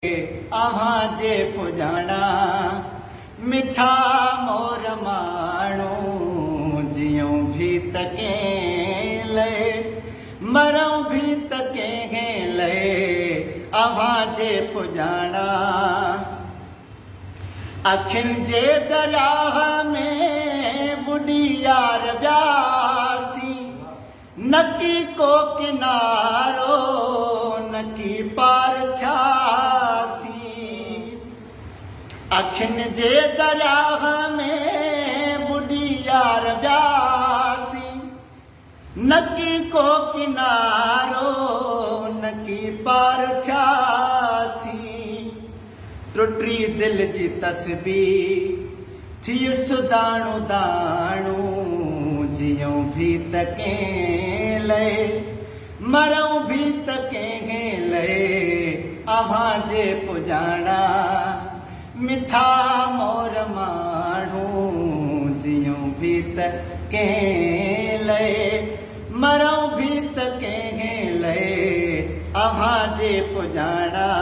अव्हां जे पुॼाणा मिठा मोर माण्हू जियूं भी त कंहिं लए मरूं भी त कंहिं लए अव्हां जे पुॼाणा अखियुनि जे दरियाह में बुॾी यार वियासीं नकी को किनारो नकी पार थियासीं अखियुनि जे दरियाह में बुॾी यार वियासीं नकी को किनारो नकी पार थियासीं टुटी दिल जी तस्बीर थी सुदाणू दाणू जियूं भी त कंहिं लए मरूं भी त कंहिं लए अव्हां जे पुॼाणा मिठा मोर माण्हू जियूं भी त कंहिं लए मरूं भी त कंहिं लए अव्हां जे पुॼाणा।